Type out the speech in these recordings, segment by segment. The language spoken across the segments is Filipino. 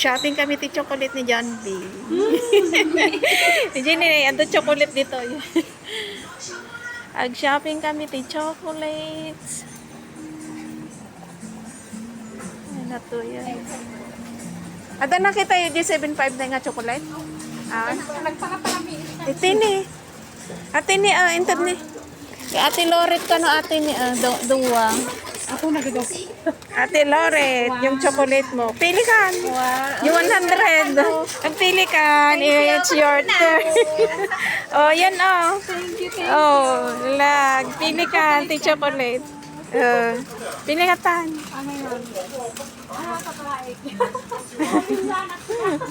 Nag-shopping kami ti chocolate ni John B. Ni Jenny, ando chocolate dito. Nag-shopping kami ti chocolates. Ay, nato yan. Ada nakita yung G75 na nga chocolate? Ah, ito ni. Ate ni, internet. Ate Loret ka no, ate ni, duwa. Ako nagagaw. Ate Loret, yung chocolate mo. Pili ka. Yung 100. Ang pili ka. It's your turn. Oh, yan oh. Oh, lag. Pili ka, ate chocolate. Pili ka tan. Ano yun?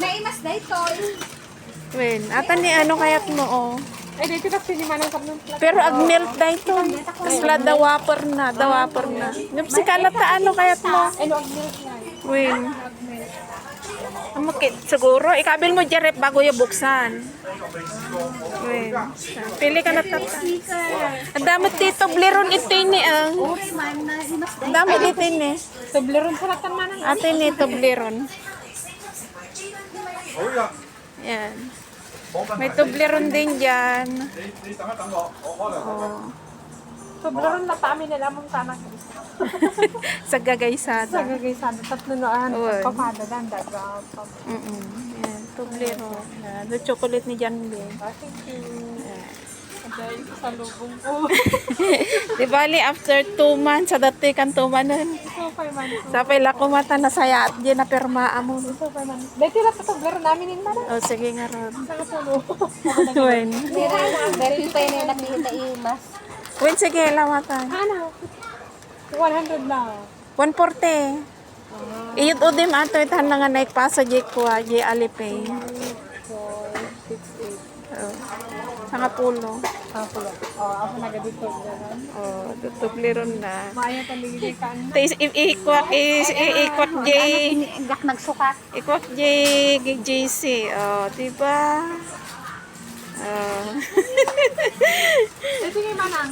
Naimas na ito. Wen, ata ni ano kayat mo oh. Ay, dito na sinimanang kami. Pero ag melt da ito. Kasla dawaper na, dawaper na. Si kalat ta ano kayat mo. Ano ang milk na? Wen. Amakit siguro ikabil mo jarep bago yung buksan. Wen. Pili ka na tata. Ang dami dito bleron ito ni ang. Ang dami dito ni. Tobleron sa latan manang. Ate ni tobleron. Yan. May tobleron din dyan. Oh. Tobleron na pa amin nila mong tanang. Sa gagaysada. Sa gagaysada. Tatlo noan. Uy. Papada dan. Dagang. Yan, tobleron. The chocolate ni John B. Thank you. Dahil sa lubong ko. Di bali, after 2 months, sa dati kan 2 months. So, 5 months. Sa pila ko mata na saya at di na perma mo. So, 5 months. Dahil tila pa tobleron namin yung mana. O, sige nga ron. Sa kapulo. Wen. Meron pa yun yung nakita imas. Wen, sige, lamatan. Ano? 100 na. 140. Iyot o dim ato itahan na nga naikpasa di ko di Alipay. 4, 6, 8. Sa nga pulo. Kapulo. Ako nagadito. O, tobleron na. Maya taligay ka. Tais ikwak Gak nagsukat. ikwak JC. O, diba? Sige, manang.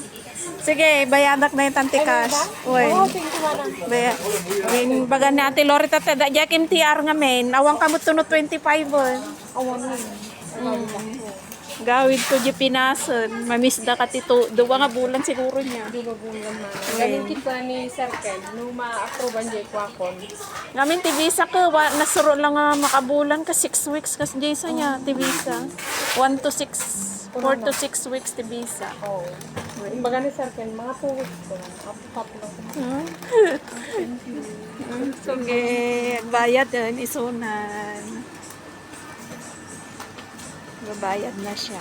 Sige, bayadak na yung tantikas. Uy. Oo, thank you, manang. Min baga ni Ate Lori tata da jakim TR nga men. Awang kamot tunod 25 bon. Awan mo. Gawid ko di pinason. Mamisda ka tito. Duwa nga bulan siguro niya. Di ba bulan man? Galing kita ni Sir Ken, nung ma-approve ang ko akon. Ngamin tibisa ka nasuro lang nga makabulan ka 6 weeks kas jaysa niya tibisa. 1 to 6 4 to 6 weeks tibisa. Oo. Yung baga ni Sir Ken, mga 2 weeks ko lang. Up lang. Sige, bayad din isunan. Babayad na siya.